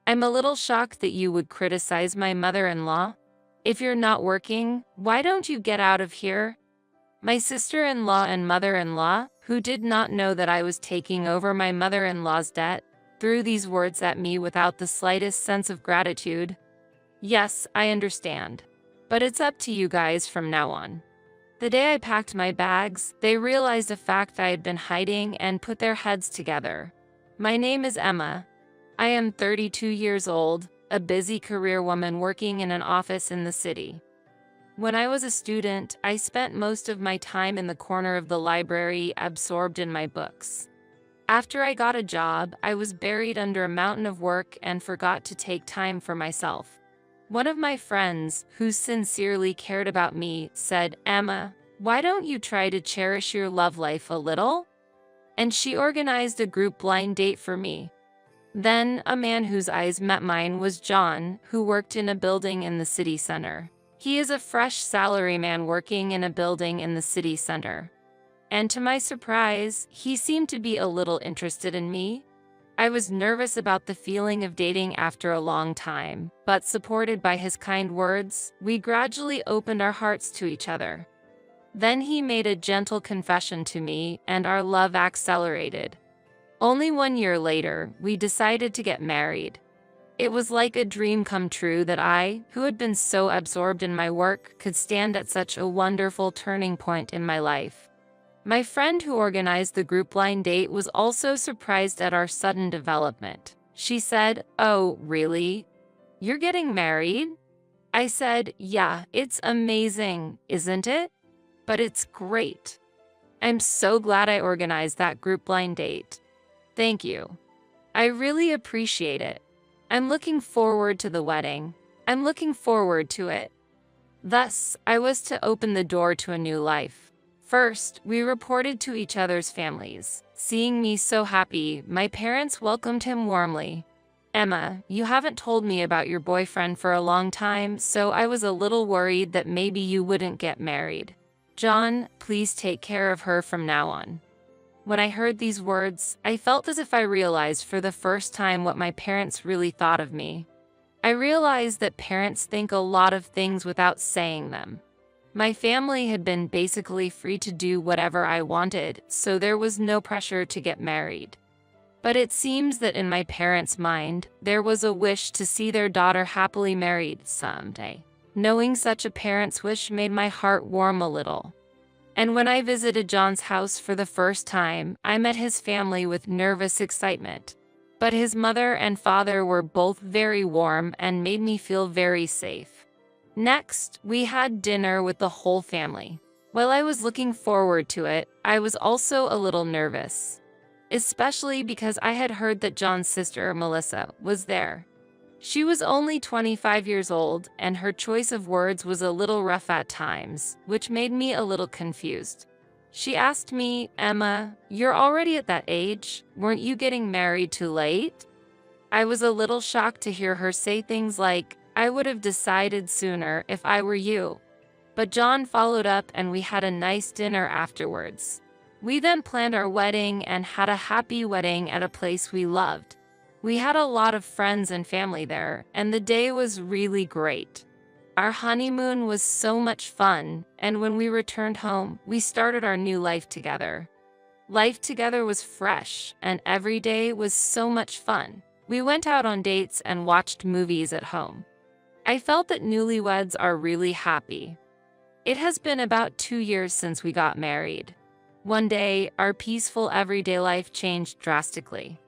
I'm a little shocked that you would criticize my mother-in-law. If you're not working, why don't you get out of here? My sister-in-law and mother-in-law, who did not know that I was taking over my mother-in-law's debt, threw these words at me without the slightest sense of gratitude. Yes, I understand. But it's up to you guys from now on. The day I packed my bags, they realized a fact I had been hiding and put their heads together. My name is Emma. I am 32 years old, a busy career woman working in an office in the city. When I was a student, I spent most of my time in the corner of the library, absorbed in my books. After I got a job, I was buried under a mountain of work and forgot to take time for myself. One of my friends, who sincerely cared about me, said, "Emma, why don't you try to cherish your love life a little?" And she organized a group blind date for me. Then, a man whose eyes met mine was John, who worked in a building in the city center. He is a fresh salaryman working in a building in the city center. And to my surprise, he seemed to be a little interested in me. I was nervous about the feeling of dating after a long time, but supported by his kind words, we gradually opened our hearts to each other. Then he made a gentle confession to me, and our love accelerated. Only 1 year later, we decided to get married. It was like a dream come true that I, who had been so absorbed in my work, could stand at such a wonderful turning point in my life. My friend who organized the group blind date was also surprised at our sudden development. She said, "Oh, really? You're getting married?" I said, "Yeah, it's amazing, isn't it? But it's great. I'm so glad I organized that group blind date. Thank you. I really appreciate it. I'm looking forward to the wedding. I'm looking forward to it." Thus, I was to open the door to a new life. First, we reported to each other's families. Seeing me so happy, my parents welcomed him warmly. "Emma, you haven't told me about your boyfriend for a long time, so I was a little worried that maybe you wouldn't get married. John, please take care of her from now on." When I heard these words, I felt as if I realized for the first time what my parents really thought of me. I realized that parents think a lot of things without saying them. My family had been basically free to do whatever I wanted, so there was no pressure to get married. But it seems that in my parents' mind, there was a wish to see their daughter happily married someday. Knowing such a parent's wish made my heart warm a little. And when I visited John's house for the first time, I met his family with nervous excitement. But his mother and father were both very warm and made me feel very safe. Next, we had dinner with the whole family. While I was looking forward to it, I was also a little nervous, especially because I had heard that John's sister, Melissa, was there. She was only 25 years old, and her choice of words was a little rough at times, which made me a little confused. She asked me, "Emma, you're already at that age. Weren't you getting married too late?" I was a little shocked to hear her say things like, "I would have decided sooner if I were you." But John followed up and we had a nice dinner afterwards. We then planned our wedding and had a happy wedding at a place we loved. We had a lot of friends and family there, and the day was really great. Our honeymoon was so much fun, and when we returned home, we started our new life together. Life together was fresh, and every day was so much fun. We went out on dates and watched movies at home. I felt that newlyweds are really happy. It has been about 2 years since we got married. One day, our peaceful everyday life changed drastically.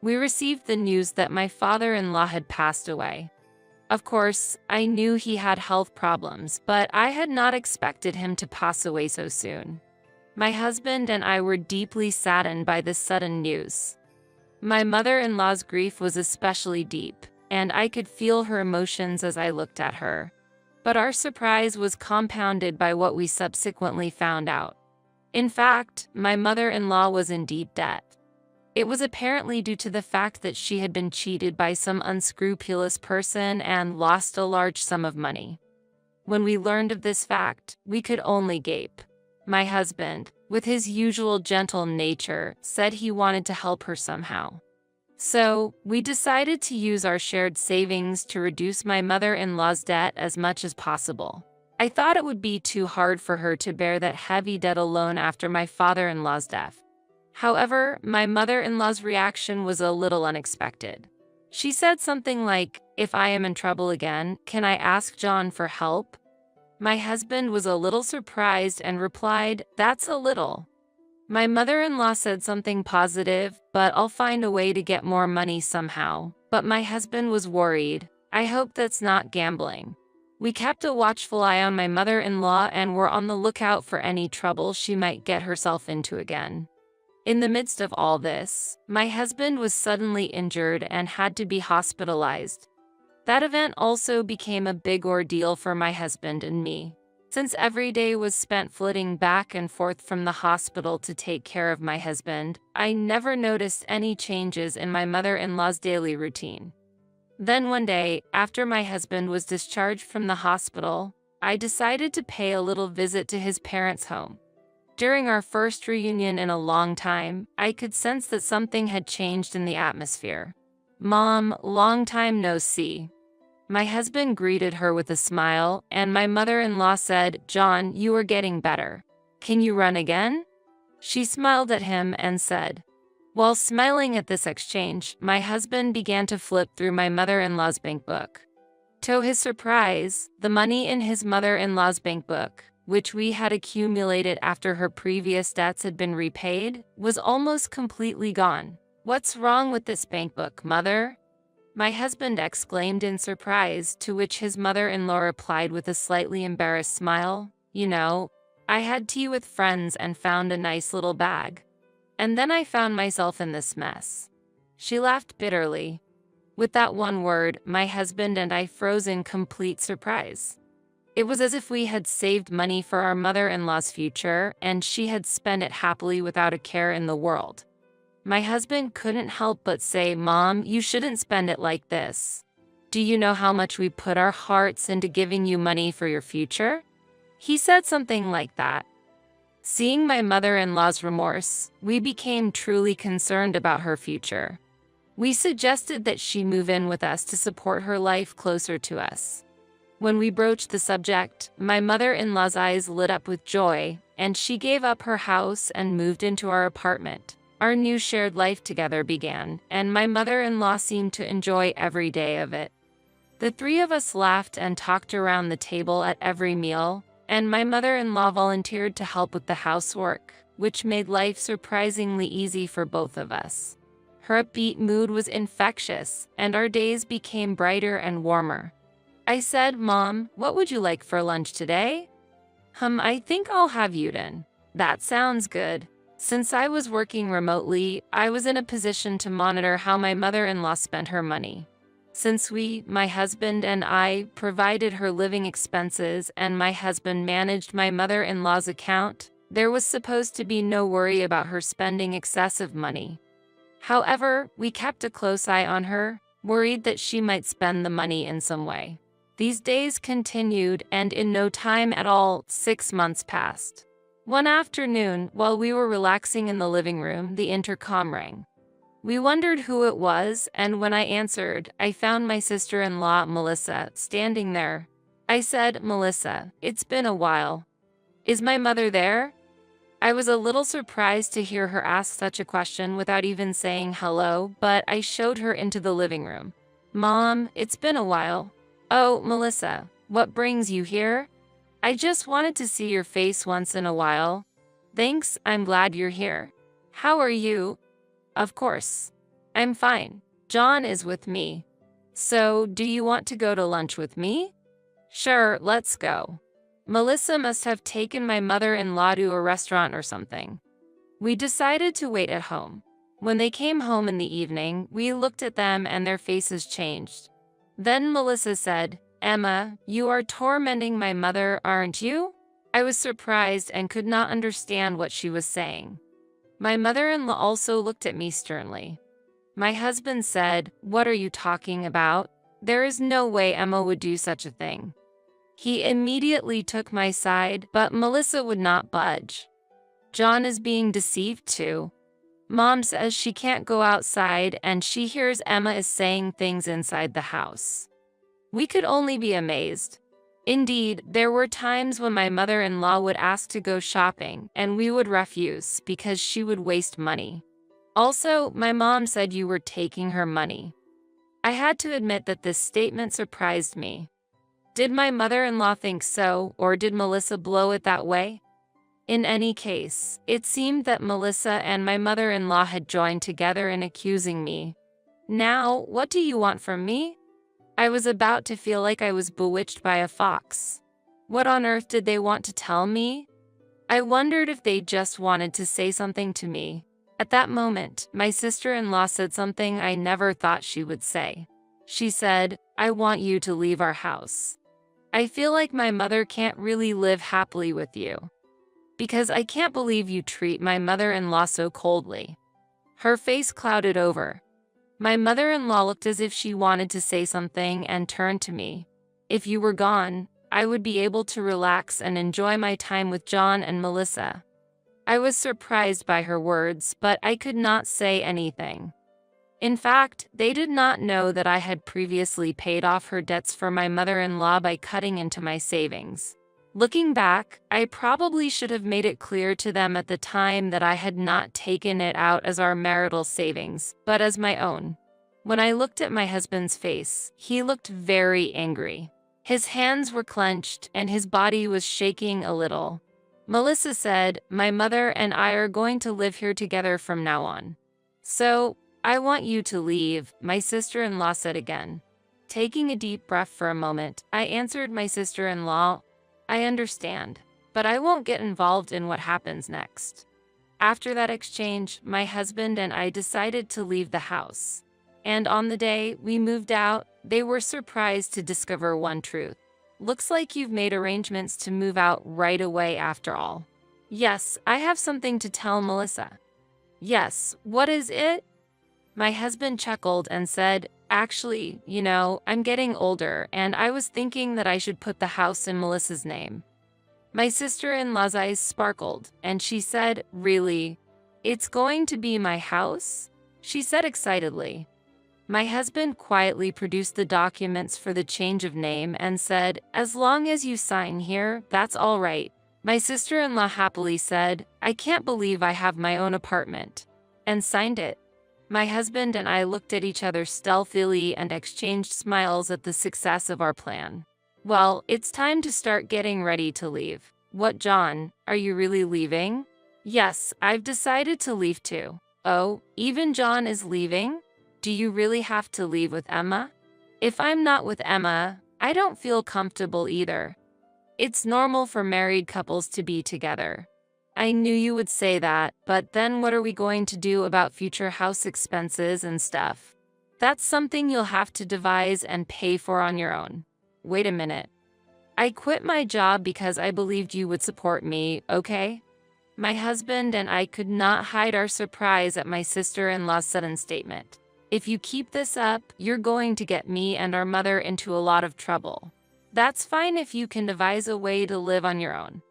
We received the news that my father-in-law had passed away. Of course, I knew he had health problems, but I had not expected him to pass away so soon. My husband and I were deeply saddened by this sudden news. My mother-in-law's grief was especially deep, and I could feel her emotions as I looked at her. But our surprise was compounded by what we subsequently found out. In fact, my mother-in-law was in deep debt. It was apparently due to the fact that she had been cheated by some unscrupulous person and lost a large sum of money. When we learned of this fact, we could only gape. My husband, with his usual gentle nature, said he wanted to help her somehow. So, we decided to use our shared savings to reduce my mother-in-law's debt as much as possible. I thought it would be too hard for her to bear that heavy debt alone after my father-in-law's death. However, my mother-in-law's reaction was a little unexpected. She said something like, "If I am in trouble again, can I ask John for help?" My husband was a little surprised and replied, "That's a little." My mother-in-law said something positive, "But I'll find a way to get more money somehow." But my husband was worried. "I hope that's not gambling." We kept a watchful eye on my mother-in-law and were on the lookout for any trouble she might get herself into again. In the midst of all this, my husband was suddenly injured and had to be hospitalized. That event also became a big ordeal for my husband and me. Since every day was spent flitting back and forth from the hospital to take care of my husband, I never noticed any changes in my mother-in-law's daily routine. Then one day, after my husband was discharged from the hospital, I decided to pay a little visit to his parents' home. During our first reunion in a long time, I could sense that something had changed in the atmosphere. "Mom, long time no see." My husband greeted her with a smile, and my mother-in-law said, "John, you are getting better. Can you run again?" She smiled at him and said. While smiling at this exchange, my husband began to flip through my mother-in-law's bank book. To his surprise, the money in his mother-in-law's bank book, which we had accumulated after her previous debts had been repaid, was almost completely gone. "What's wrong with this bank book, Mother?" my husband exclaimed in surprise, to which his mother-in-law replied with a slightly embarrassed smile, "You know, I had tea with friends and found a nice little bag. And then I found myself in this mess." She laughed bitterly. With that one word, my husband and I froze in complete surprise. It was as if we had saved money for our mother-in-law's future, and she had spent it happily without a care in the world. My husband couldn't help but say, "Mom, you shouldn't spend it like this. Do you know how much we put our hearts into giving you money for your future?" He said something like that. Seeing my mother-in-law's remorse, we became truly concerned about her future. We suggested that she move in with us to support her life closer to us. When we broached the subject, my mother-in-law's eyes lit up with joy, and she gave up her house and moved into our apartment. Our new shared life together began, and my mother-in-law seemed to enjoy every day of it. The three of us laughed and talked around the table at every meal, and my mother-in-law volunteered to help with the housework, which made life surprisingly easy for both of us. Her upbeat mood was infectious, and our days became brighter and warmer. I said, "Mom, what would you like for lunch today?" I think I'll have udon." "That sounds good." Since I was working remotely, I was in a position to monitor how my mother-in-law spent her money. Since my husband and I, provided her living expenses and my husband managed my mother-in-law's account, there was supposed to be no worry about her spending excessive money. However, we kept a close eye on her, worried that she might spend the money in some way. These days continued, and in no time at all, 6 months passed. One afternoon, while we were relaxing in the living room, the intercom rang. We wondered who it was, and when I answered, I found my sister-in-law, Melissa, standing there. I said, "Melissa, it's been a while. Is my mother there?" I was a little surprised to hear her ask such a question without even saying hello, but I showed her into the living room. "Mom, it's been a while." "Oh, Melissa, what brings you here?" "I just wanted to see your face once in a while." "Thanks, I'm glad you're here. How are you?" "Of course. I'm fine. John is with me." "So, do you want to go to lunch with me?" "Sure, let's go." Melissa must have taken my mother-in-law to a restaurant or something. We decided to wait at home. When they came home in the evening, we looked at them and their faces changed. Then Melissa said, "Emma, you are tormenting my mother, aren't you?" I was surprised and could not understand what she was saying. My mother-in-law also looked at me sternly. My husband said, "What are you talking about? There is no way Emma would do such a thing." He immediately took my side, but Melissa would not budge. "John is being deceived too. Mom says she can't go outside and she hears Emma is saying things inside the house. We could only be amazed. Indeed, there were times when my mother-in-law would ask to go shopping and we would refuse because she would waste money. Also, my mom said you were taking her money. I had to admit that this statement surprised me. Did my mother-in-law think so, or did Melissa blow it that way? In any case, it seemed that Melissa and my mother-in-law had joined together in accusing me. Now, what do you want from me? I was about to feel like I was bewitched by a fox. What on earth did they want to tell me? I wondered if they just wanted to say something to me. At that moment, my sister-in-law said something I never thought she would say. She said, "I want you to leave our house. I feel like my mother can't really live happily with you. Because I can't believe you treat my mother-in-law so coldly." Her face clouded over. My mother-in-law looked as if she wanted to say something and turned to me. "If you were gone, I would be able to relax and enjoy my time with John and Melissa." I was surprised by her words, but I could not say anything. In fact, they did not know that I had previously paid off her debts for my mother-in-law by cutting into my savings. Looking back, I probably should have made it clear to them at the time that I had not taken it out as our marital savings, but as my own. When I looked at my husband's face, he looked very angry. His hands were clenched and his body was shaking a little. Melissa said, "My mother and I are going to live here together from now on. So, I want you to leave," my sister-in-law said again. Taking a deep breath for a moment, I answered my sister-in-law, "I understand, but I won't get involved in what happens next." After that exchange, my husband and I decided to leave the house. And on the day we moved out, they were surprised to discover one truth. "Looks like you've made arrangements to move out right away after all." "Yes, I have something to tell Melissa." "Yes, what is it?" My husband chuckled and said, "Actually, I'm getting older and I was thinking that I should put the house in Melissa's name." My sister-in-law's eyes sparkled and she said, "Really? It's going to be my house?" she said excitedly. My husband quietly produced the documents for the change of name and said, "As long as you sign here, that's all right." My sister-in-law happily said, "I can't believe I have my own apartment," and signed it. My husband and I looked at each other stealthily and exchanged smiles at the success of our plan. "Well, it's time to start getting ready to leave." "What, John? Are you really leaving?" "Yes, I've decided to leave too." "Oh, even John is leaving? Do you really have to leave with Emma?" "If I'm not with Emma, I don't feel comfortable either. It's normal for married couples to be together." "I knew you would say that, but then what are we going to do about future house expenses and stuff?" "That's something you'll have to devise and pay for on your own." "Wait a minute. I quit my job because I believed you would support me, okay?" My husband and I could not hide our surprise at my sister-in-law's sudden statement. "If you keep this up, you're going to get me and our mother into a lot of trouble." "That's fine if you can devise a way to live on your own.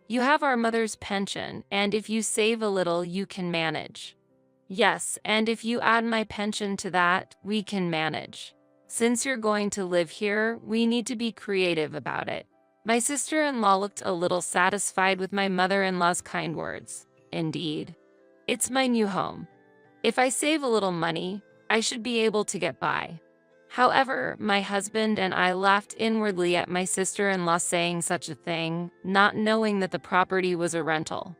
You have our mother's pension, and if you save a little, you can manage." "Yes, and if you add my pension to that, we can manage. Since you're going to live here, we need to be creative about it." My sister-in-law looked a little satisfied with my mother-in-law's kind words. "Indeed. It's my new home. If I save a little money, I should be able to get by." However, my husband and I laughed inwardly at my sister-in-law saying such a thing, not knowing that the property was a rental.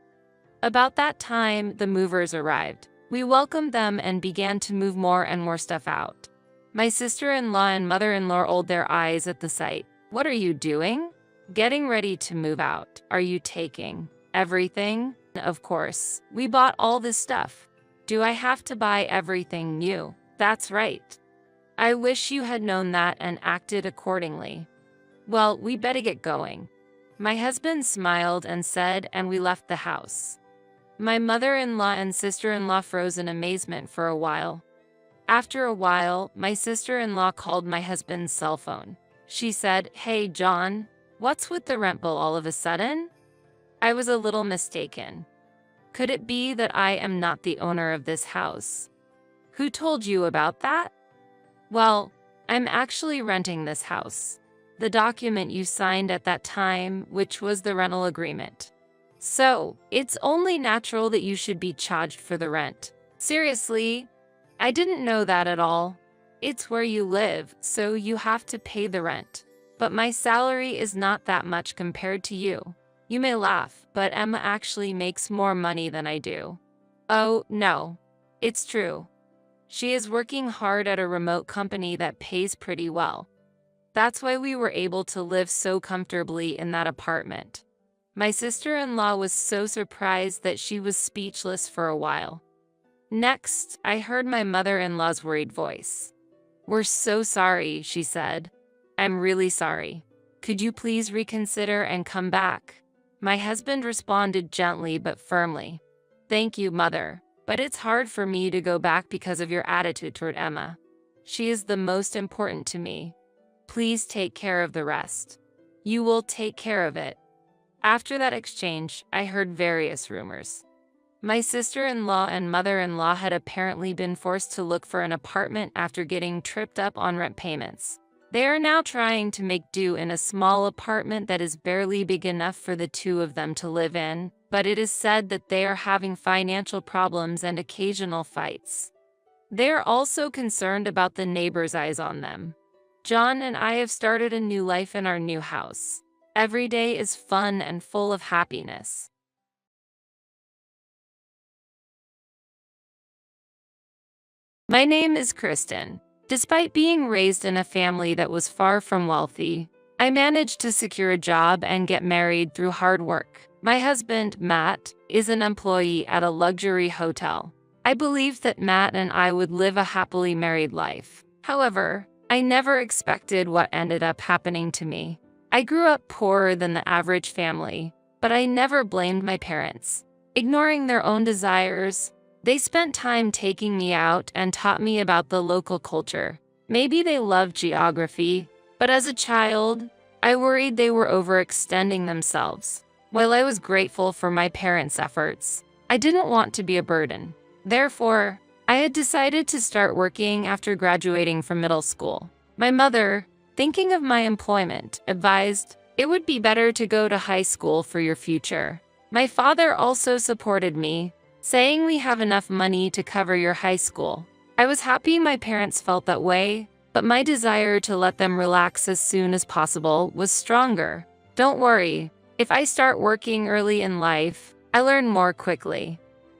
About that time, the movers arrived. We welcomed them and began to move more and more stuff out. My sister-in-law and mother-in-law rolled their eyes at the sight. "What are you doing?" "Getting ready to move out." "Are you taking everything?" "Of course. We bought all this stuff." "Do I have to buy everything new?" "That's right. I wish you had known that and acted accordingly." "Well, we better get going." My husband smiled and said, and we left the house. My mother-in-law and sister-in-law froze in amazement for a while. After a while, my sister-in-law called my husband's cell phone. She said, "Hey, John, what's with the rent bill all of a sudden?" I was a little mistaken. Could it be that I am not the owner of this house? Who told you about that? Well, I'm actually renting this house. The document you signed at that time, which was the rental agreement. So, it's only natural that you should be charged for the rent. Seriously? I didn't know that at all. It's where you live, so you have to pay the rent. But my salary is not that much compared to you. You may laugh, but Emma actually makes more money than I do. Oh, no. It's true. She is working hard at a remote company that pays pretty well. That's why we were able to live so comfortably in that apartment. My sister-in-law was so surprised that she was speechless for a while. Next, I heard my mother-in-law's worried voice. "We're so sorry," she said. "I'm really sorry. Could you please reconsider and come back?" My husband responded gently but firmly. "Thank you, Mother, but it's hard for me to go back because of your attitude toward Emma. She is the most important to me. Please take care of the rest. You will take care of it." After that exchange, I heard various rumors. My sister-in-law and mother-in-law had apparently been forced to look for an apartment after getting tripped up on rent payments. They are now trying to make do in a small apartment that is barely big enough for the two of them to live in, but it is said that they are having financial problems and occasional fights. They are also concerned about the neighbors' eyes on them. John and I have started a new life in our new house. Every day is fun and full of happiness. My name is Kristen. Despite being raised in a family that was far from wealthy, I managed to secure a job and get married through hard work. My husband, Matt, is an employee at a luxury hotel. I believed that Matt and I would live a happily married life. However, I never expected what ended up happening to me. I grew up poorer than the average family, but I never blamed my parents. Ignoring their own desires, they spent time taking me out and taught me about the local culture. Maybe they loved geography, but as a child, I worried they were overextending themselves. While I was grateful for my parents' efforts, I didn't want to be a burden. Therefore, I had decided to start working after graduating from middle school. My mother, thinking of my employment, advised, "It would be better to go to high school for your future." My father also supported me, saying, "We have enough money to cover your high school." I was happy my parents felt that way, but my desire to let them relax as soon as possible was stronger. "Don't worry, if I start working early in life, I learn more quickly,"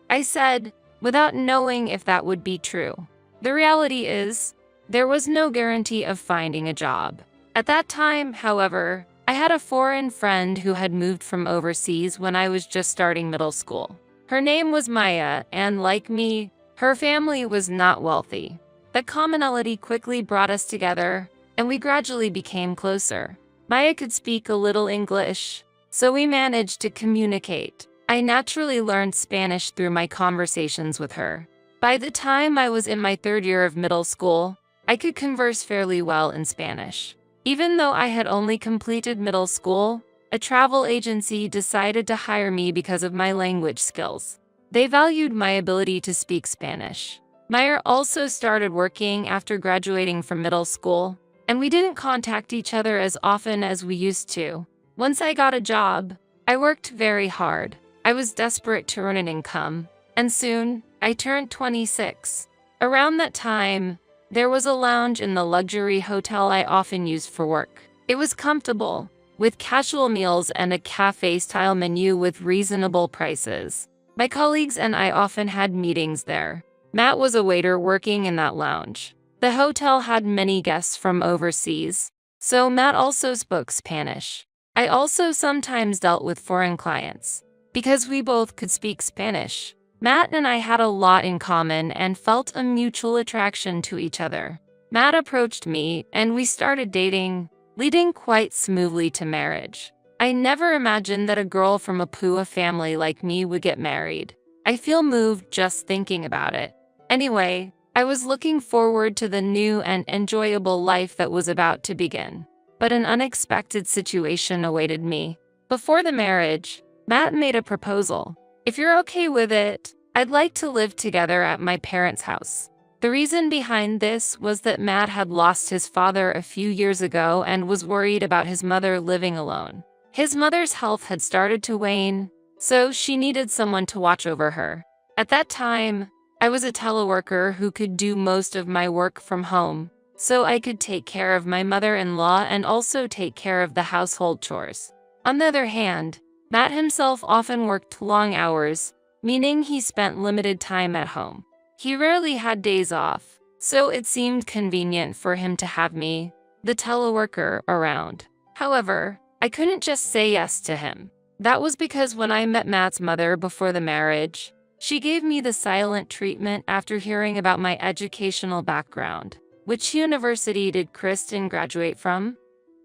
I said, without knowing if that would be true. The reality is, there was no guarantee of finding a job. At that time, however, I had a foreign friend who had moved from overseas when I was just starting middle school. Her name was Maya, and like me, her family was not wealthy. The commonality quickly brought us together, and we gradually became closer. Maya could speak a little English, so we managed to communicate. I naturally learned Spanish through my conversations with her. By the time I was in my third year of middle school, I could converse fairly well in Spanish. Even though I had only completed middle school, a travel agency decided to hire me because of my language skills. They valued my ability to speak Spanish. Maya also started working after graduating from middle school, and we didn't contact each other as often as we used to. Once I got a job, I worked very hard. I was desperate to earn an income, and soon, I turned 26. Around that time, there was a lounge in the luxury hotel I often used for work. It was comfortable, with casual meals and a cafe-style menu with reasonable prices. My colleagues and I often had meetings there. Matt was a waiter working in that lounge. The hotel had many guests from overseas, so Matt also spoke Spanish. I also sometimes dealt with foreign clients. Because we both could speak Spanish, Matt and I had a lot in common and felt a mutual attraction to each other. Matt approached me, and we started dating, leading quite smoothly to marriage. I never imagined that a girl from a poor family like me would get married. I feel moved just thinking about it. Anyway, I was looking forward to the new and enjoyable life that was about to begin. But an unexpected situation awaited me. Before the marriage, Matt made a proposal. If you're okay with it, I'd like to live together at my parents' house. The reason behind this was that Matt had lost his father a few years ago and was worried about his mother living alone. His mother's health had started to wane, so she needed someone to watch over her. At that time, I was a teleworker who could do most of my work from home, so I could take care of my mother-in-law and also take care of the household chores. On the other hand, Matt himself often worked long hours, meaning he spent limited time at home. He rarely had days off, so it seemed convenient for him to have me, the teleworker, around. However, I couldn't just say yes to him. That was because when I met Matt's mother before the marriage, she gave me the silent treatment after hearing about my educational background. Which university did Kristen graduate from?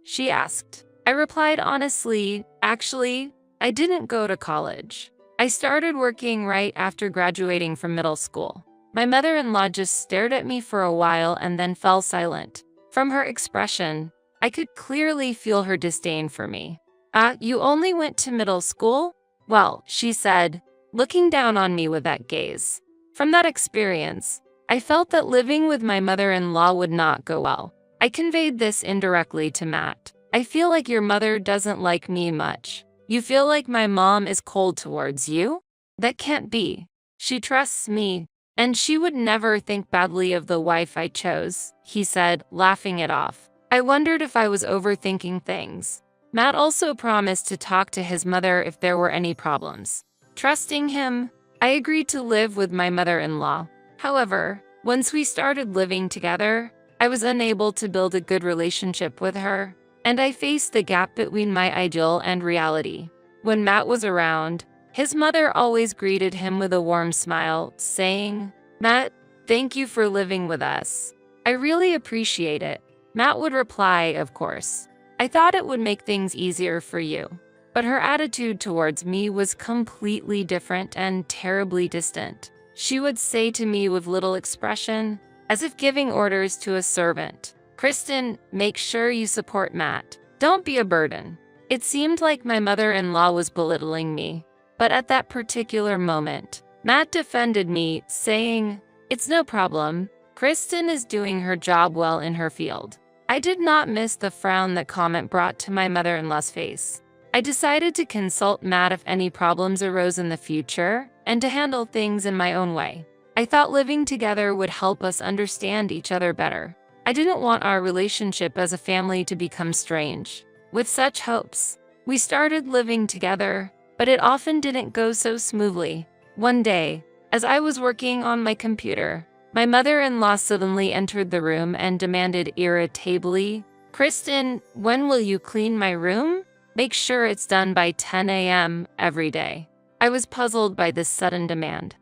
She asked. I replied honestly, actually, I didn't go to college. I started working right after graduating from middle school. My mother-in-law just stared at me for a while and then fell silent. From her expression, I could clearly feel her disdain for me. You only went to middle school? Well, she said, looking down on me with that gaze. From that experience, I felt that living with my mother-in-law would not go well. I conveyed this indirectly to Matt. I feel like your mother doesn't like me much. You feel like my mom is cold towards you? That can't be. She trusts me, and she would never think badly of the wife I chose, he said, laughing it off. I wondered if I was overthinking things. Matt also promised to talk to his mother if there were any problems. Trusting him, I agreed to live with my mother-in-law. However, once we started living together, I was unable to build a good relationship with her, and I faced the gap between my ideal and reality. When Matt was around, his mother always greeted him with a warm smile, saying, "Matt, thank you for living with us. I really appreciate it." Matt would reply, "Of course. I thought it would make things easier for you." But her attitude towards me was completely different and terribly distant. She would say to me with little expression, as if giving orders to a servant, "Kristen, make sure you support Matt. Don't be a burden." It seemed like my mother-in-law was belittling me. But at that particular moment, Matt defended me, saying, "It's no problem. Kristen is doing her job well in her field." I did not miss the frown that comment brought to my mother-in-law's face. I decided to consult Matt if any problems arose in the future, and to handle things in my own way. I thought living together would help us understand each other better. I didn't want our relationship as a family to become strange. With such hopes, we started living together, but it often didn't go so smoothly. One day, as I was working on my computer, my mother-in-law suddenly entered the room and demanded irritably, "Kristen, when will you clean my room? Make sure it's done by 10 a.m. every day." I was puzzled by this sudden demand.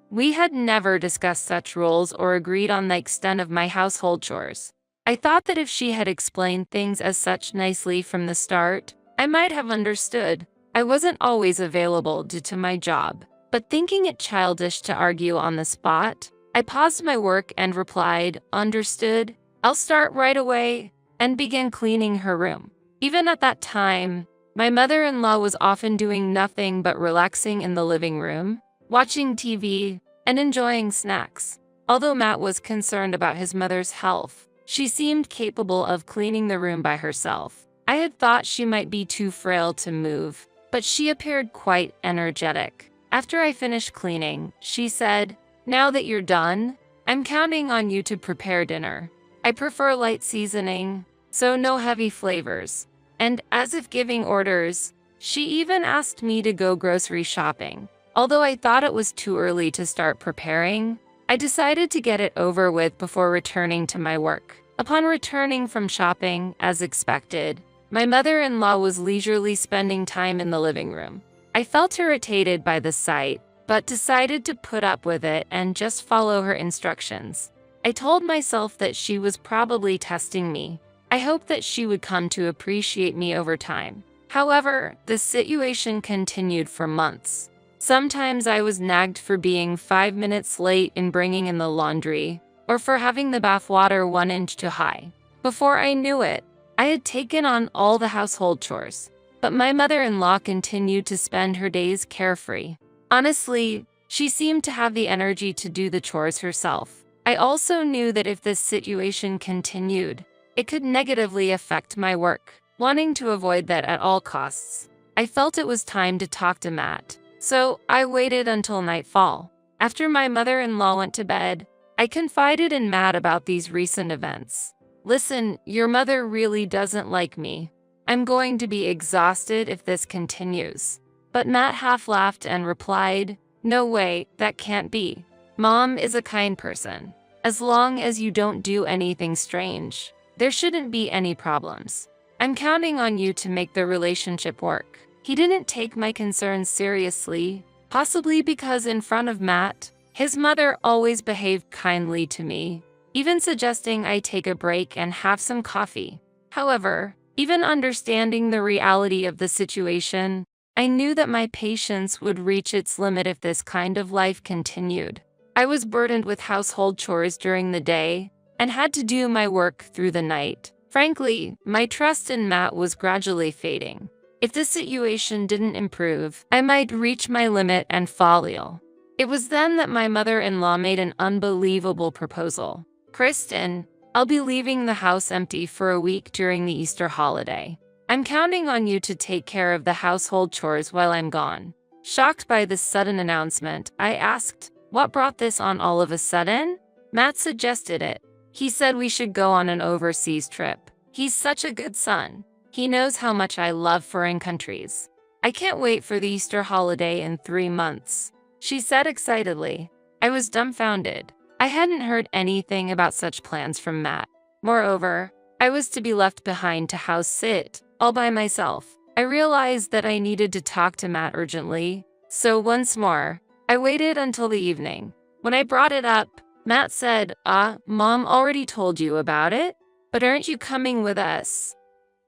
We had never discussed such rules or agreed on the extent of my household chores. I thought that if she had explained things as such nicely from the start, I might have understood. I wasn't always available due to my job, but thinking it childish to argue on the spot, I paused my work and replied, "Understood. I'll start right away," and began cleaning her room. Even at that time, my mother-in-law was often doing nothing but relaxing in the living room, watching TV, and enjoying snacks. Although Matt was concerned about his mother's health, she seemed capable of cleaning the room by herself. I had thought she might be too frail to move, but she appeared quite energetic. After I finished cleaning, she said, "Now that you're done, I'm counting on you to prepare dinner. I prefer light seasoning, so no heavy flavors." And as if giving orders, she even asked me to go grocery shopping. Although I thought it was too early to start preparing, I decided to get it over with before returning to my work. Upon returning from shopping, as expected, my mother-in-law was leisurely spending time in the living room. I felt irritated by the sight, but decided to put up with it and just follow her instructions. I told myself that she was probably testing me. I hoped that she would come to appreciate me over time. However, the situation continued for months. Sometimes I was nagged for being 5 minutes late in bringing in the laundry, or for having the bath water 1 inch too high. Before I knew it, I had taken on all the household chores. But my mother-in-law continued to spend her days carefree. Honestly, she seemed to have the energy to do the chores herself. I also knew that if this situation continued, it could negatively affect my work. Wanting to avoid that at all costs, I felt it was time to talk to Matt. So I waited until nightfall. After my mother-in-law went to bed, I confided in Matt about these recent events. Listen, your mother really doesn't like me. I'm going to be exhausted if this continues. But Matt half laughed and replied, no way, that can't be. Mom is a kind person. As long as you don't do anything strange, there shouldn't be any problems. I'm counting on you to make the relationship work. He didn't take my concerns seriously, possibly because in front of Matt, his mother always behaved kindly to me, even suggesting I take a break and have some coffee. However, even understanding the reality of the situation, I knew that my patience would reach its limit if this kind of life continued. I was burdened with household chores during the day and had to do my work through the night. Frankly, my trust in Matt was gradually fading. If the situation didn't improve, I might reach my limit and fall ill. It was then that my mother-in-law made an unbelievable proposal. Kristen, I'll be leaving the house empty for a week during the Easter holiday. I'm counting on you to take care of the household chores while I'm gone. Shocked by this sudden announcement, I asked, what brought this on all of a sudden? Matt suggested it. He said we should go on an overseas trip. He's such a good son. He knows how much I love foreign countries. I can't wait for the Easter holiday in 3 months, she said excitedly. I was dumbfounded. I hadn't heard anything about such plans from Matt. Moreover, I was to be left behind to house sit, all by myself. I realized that I needed to talk to Matt urgently, so once more, I waited until the evening. When I brought it up, Matt said, Mom already told you about it, but aren't you coming with us?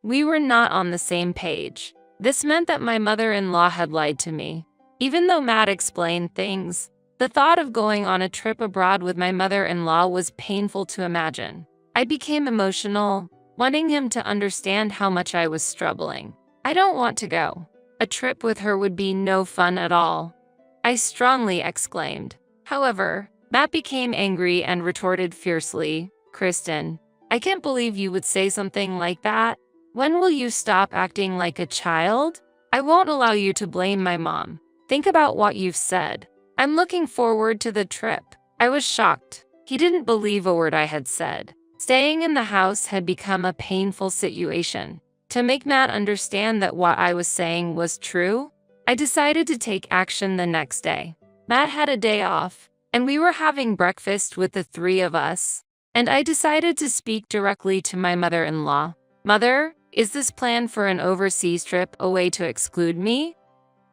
We were not on the same page. This meant that my mother-in-law had lied to me. Even though Matt explained things, the thought of going on a trip abroad with my mother-in-law was painful to imagine. I became emotional, wanting him to understand how much I was struggling. I don't want to go. A trip with her would be no fun at all, I strongly exclaimed. However, Matt became angry and retorted fiercely, Kristen, I can't believe you would say something like that. When will you stop acting like a child? I won't allow you to blame my mom. Think about what you've said. I'm looking forward to the trip. I was shocked. He didn't believe a word I had said. Staying in the house had become a painful situation. To make Matt understand that what I was saying was true, I decided to take action the next day. Matt had a day off, and we were having breakfast with the 3 of us, and I decided to speak directly to my mother-in-law. Mother, is this plan for an overseas trip a way to exclude me?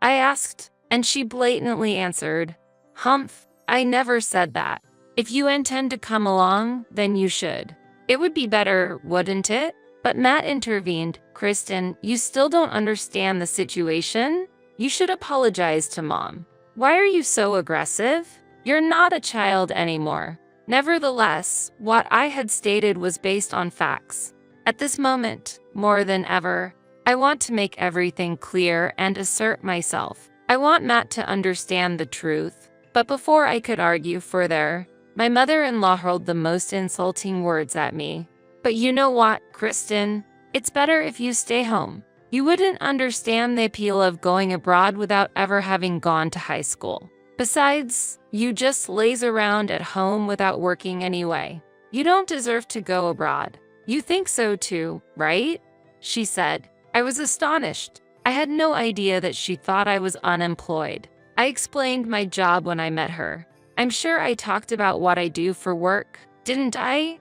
I asked, and she blatantly answered, Humph, I never said that. If you intend to come along, then you should. It would be better, wouldn't it? But Matt intervened, Kristen, you still don't understand the situation? You should apologize to Mom. Why are you so aggressive? You're not a child anymore. Nevertheless, what I had stated was based on facts. At this moment, more than ever, I want to make everything clear and assert myself. I want Matt to understand the truth. But before I could argue further, my mother-in-law hurled the most insulting words at me. But you know what, Kristen? It's better if you stay home. You wouldn't understand the appeal of going abroad without ever having gone to high school. Besides, you just laze around at home without working anyway. You don't deserve to go abroad. You think so too, right? She said. I was astonished. I had no idea that she thought I was unemployed. I explained my job when I met her. I'm sure I talked about what I do for work, didn't I?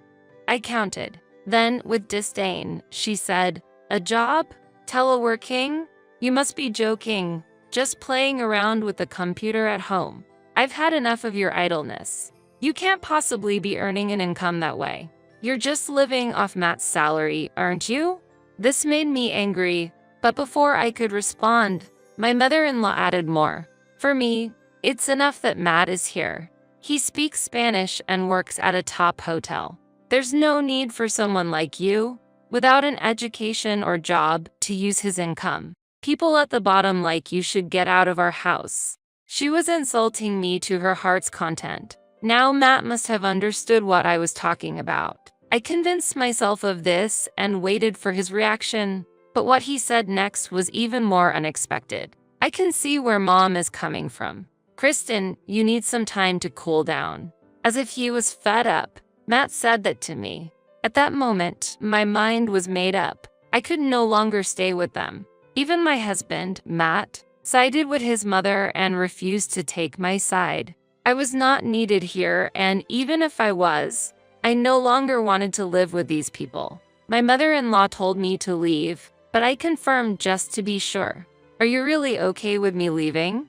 I counted. Then, with disdain, she said, a job? Teleworking? You must be joking. Just playing around with the computer at home. I've had enough of your idleness. You can't possibly be earning an income that way. You're just living off Matt's salary, aren't you? This made me angry, but before I could respond, my mother-in-law added more. For me, it's enough that Matt is here. He speaks Spanish and works at a top hotel. There's no need for someone like you, without an education or job, to use his income. People at the bottom like you should get out of our house. She was insulting me to her heart's content. Now Matt must have understood what I was talking about. I convinced myself of this and waited for his reaction, but what he said next was even more unexpected. I can see where Mom is coming from. Kristen, you need some time to cool down. As if he was fed up, Matt said that to me. At that moment, my mind was made up. I could no longer stay with them. Even my husband, Matt, sided with his mother and refused to take my side. I was not needed here, and even if I was, I no longer wanted to live with these people. My mother-in-law told me to leave, but I confirmed just to be sure. Are you really okay with me leaving?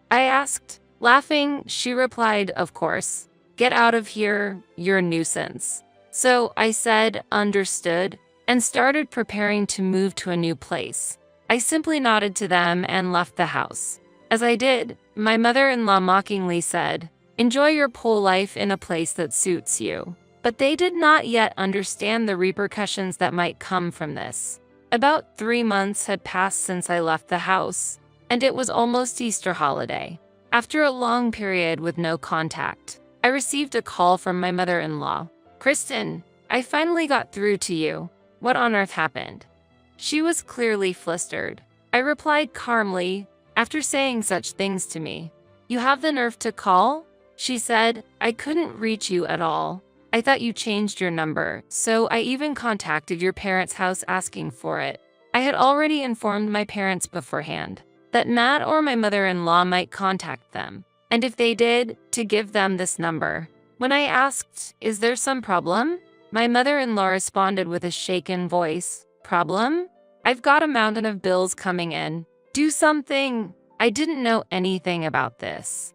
I asked. Laughing, she replied, of course. Get out of here, you're a nuisance. So I said, understood, and started preparing to move to a new place. I simply nodded to them and left the house. As I did, my mother-in-law mockingly said, enjoy your pool life in a place that suits you. But they did not yet understand the repercussions that might come from this. About 3 months had passed since I left the house, and it was almost Easter holiday. After a long period with no contact, I received a call from my mother-in-law. Kristen, I finally got through to you. What on earth happened? She was clearly flustered. I replied calmly, after saying such things to me. You have the nerve to call? She said, I couldn't reach you at all. I thought you changed your number, so I even contacted your parents' house asking for it. I had already informed my parents beforehand that Matt or my mother-in-law might contact them, and if they did, to give them this number. When I asked, is there some problem? My mother-in-law responded with a shaken voice, problem? I've got a mountain of bills coming in. Do something. I didn't know anything about this.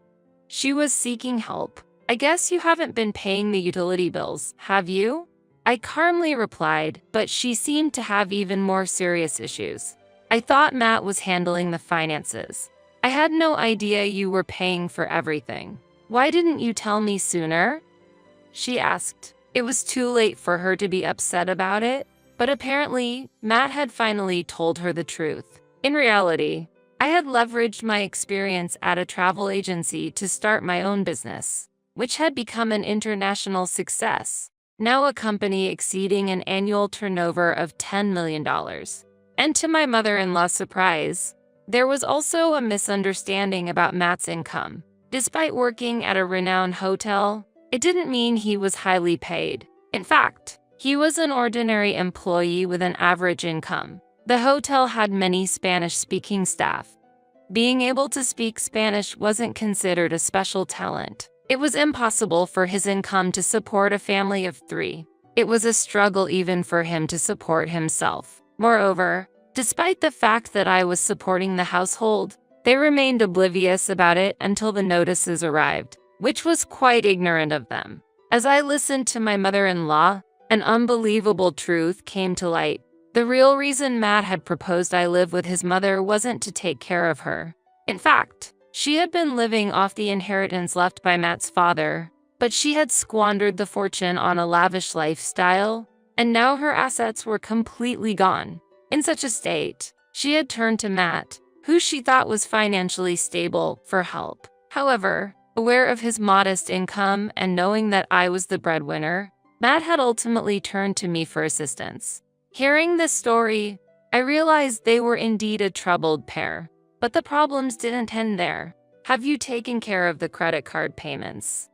She was seeking help. I guess you haven't been paying the utility bills, have you? I calmly replied, but she seemed to have even more serious issues. I thought Matt was handling the finances. I had no idea you were paying for everything. Why didn't you tell me sooner? She asked. It was too late for her to be upset about it, but apparently, Matt had finally told her the truth. In reality, I had leveraged my experience at a travel agency to start my own business, which had become an international success, now a company exceeding an annual turnover of $10 million. And to my mother-in-law's surprise, there was also a misunderstanding about Matt's income. Despite working at a renowned hotel, it didn't mean he was highly paid. In fact, he was an ordinary employee with an average income. The hotel had many Spanish-speaking staff. Being able to speak Spanish wasn't considered a special talent. It was impossible for his income to support a family of 3. It was a struggle even for him to support himself. Moreover, despite the fact that I was supporting the household, they remained oblivious about it until the notices arrived, which was quite ignorant of them. As I listened to my mother-in-law, an unbelievable truth came to light. The real reason Matt had proposed I live with his mother wasn't to take care of her. In fact, she had been living off the inheritance left by Matt's father, but she had squandered the fortune on a lavish lifestyle, and now her assets were completely gone. In such a state, she had turned to Matt, who she thought was financially stable, for help. However, aware of his modest income and knowing that I was the breadwinner, Matt had ultimately turned to me for assistance. Hearing this story, I realized they were indeed a troubled pair. But the problems didn't end there. Have you taken care of the credit card payments?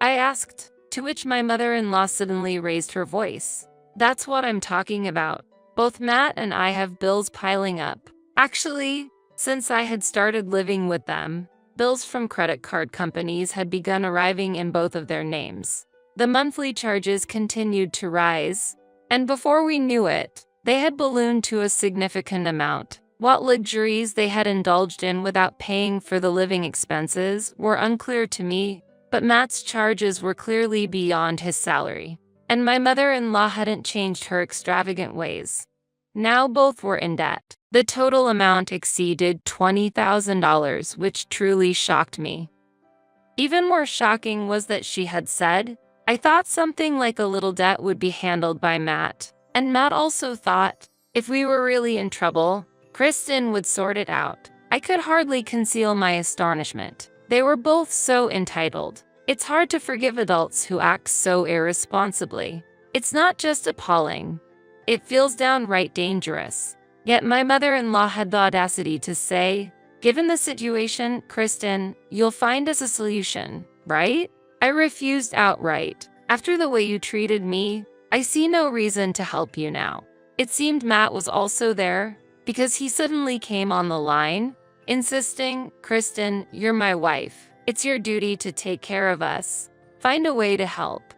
I asked, to which my mother-in-law suddenly raised her voice. That's what I'm talking about. Both Matt and I have bills piling up. Actually, since I had started living with them, bills from credit card companies had begun arriving in both of their names. The monthly charges continued to rise, and before we knew it, they had ballooned to a significant amount. What luxuries they had indulged in without paying for the living expenses were unclear to me, but Matt's charges were clearly beyond his salary, and my mother-in-law hadn't changed her extravagant ways. Now both were in debt. The total amount exceeded $20,000, which truly shocked me. Even more shocking was that she had said, I thought something like a little debt would be handled by Matt, and Matt also thought, if we were really in trouble, Kristen would sort it out. I could hardly conceal my astonishment. They were both so entitled. It's hard to forgive adults who act so irresponsibly. It's not just appalling. It feels downright dangerous. Yet my mother-in-law had the audacity to say, "Given the situation, Kristen, you'll find us a solution, right?" I refused outright. "After the way you treated me, I see no reason to help you now." It seemed Matt was also there, because he suddenly came on the line, insisting, "Kristen, you're my wife. It's your duty to take care of us. Find a way to help.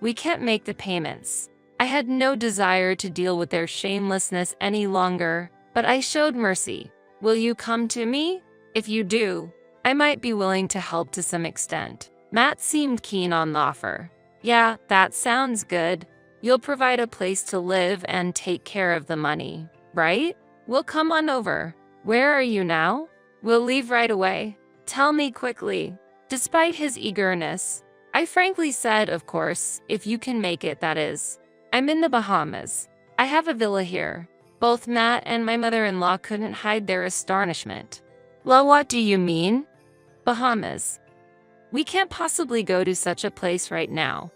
We can't make the payments." I had no desire to deal with their shamelessness any longer, but I showed mercy. "Will you come to me? If you do, I might be willing to help to some extent." Matt seemed keen on the offer. "Yeah, that sounds good. You'll provide a place to live and take care of the money, right? We'll come on over. Where are you now?" "We'll leave right away." "Tell me quickly." Despite his eagerness, I frankly said, "Of course, if you can make it, that is. I'm in the Bahamas. I have a villa here." Both Matt and my mother-in-law couldn't hide their astonishment. "Well, what do you mean?" "Bahamas. We can't possibly go to such a place right now,"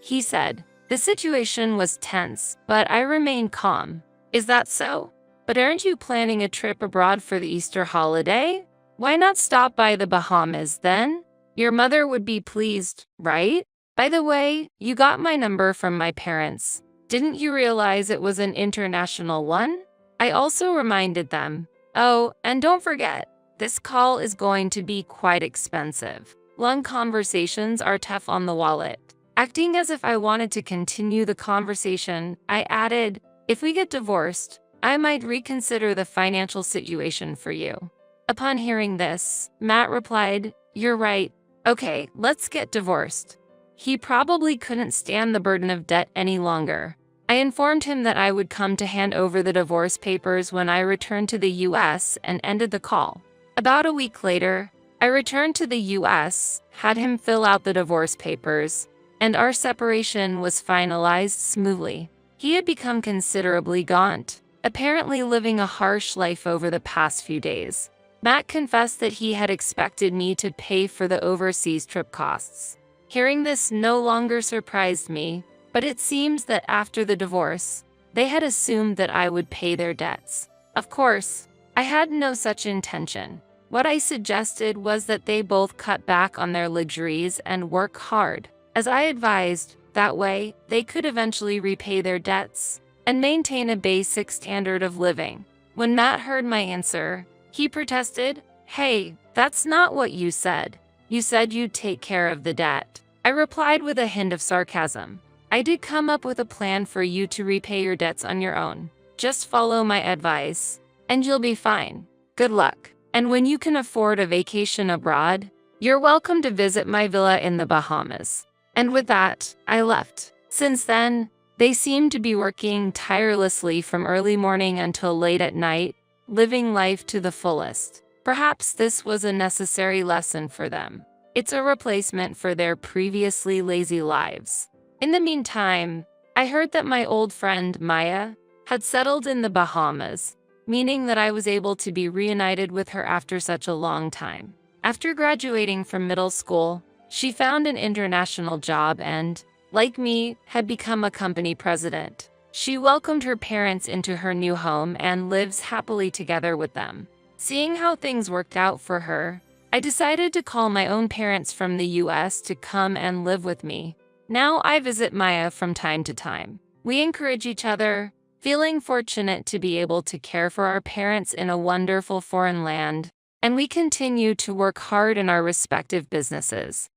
he said. The situation was tense, but I remained calm. "Is that so? But aren't you planning a trip abroad for the Easter holiday? Why not stop by the Bahamas then? Your mother would be pleased, right? By the way, you got my number from my parents. Didn't you realize it was an international one?" I also reminded them. "Oh, and don't forget, this call is going to be quite expensive. Long conversations are tough on the wallet." Acting as if I wanted to continue the conversation, I added, "If we get divorced, I might reconsider the financial situation for you." Upon hearing this, Matt replied, "You're right. Okay, let's get divorced." He probably couldn't stand the burden of debt any longer. I informed him that I would come to hand over the divorce papers when I returned to the US and ended the call. About a week later, I returned to the US, had him fill out the divorce papers, and our separation was finalized smoothly. He had become considerably gaunt, apparently living a harsh life over the past few days. Matt confessed that he had expected me to pay for the overseas trip costs. Hearing this no longer surprised me, but it seems that after the divorce, they had assumed that I would pay their debts. Of course, I had no such intention. What I suggested was that they both cut back on their luxuries and work hard. As I advised, that way, they could eventually repay their debts and maintain a basic standard of living. When Matt heard my answer, he protested, "Hey, that's not what you said. You said you'd take care of the debt." I replied with a hint of sarcasm. "I did come up with a plan for you to repay your debts on your own. Just follow my advice, and you'll be fine. Good luck. And when you can afford a vacation abroad, you're welcome to visit my villa in the Bahamas." And with that, I left. Since then, they seem to be working tirelessly from early morning until late at night, living life to the fullest. Perhaps this was a necessary lesson for them. It's a replacement for their previously lazy lives. In the meantime, I heard that my old friend Maya had settled in the Bahamas, meaning that I was able to be reunited with her after such a long time. After graduating from middle school, she found an international job and, like me, had become a company president. She welcomed her parents into her new home and lives happily together with them. Seeing how things worked out for her, I decided to call my own parents from the US to come and live with me. Now I visit Maya from time to time. We encourage each other, feeling fortunate to be able to care for our parents in a wonderful foreign land, and we continue to work hard in our respective businesses.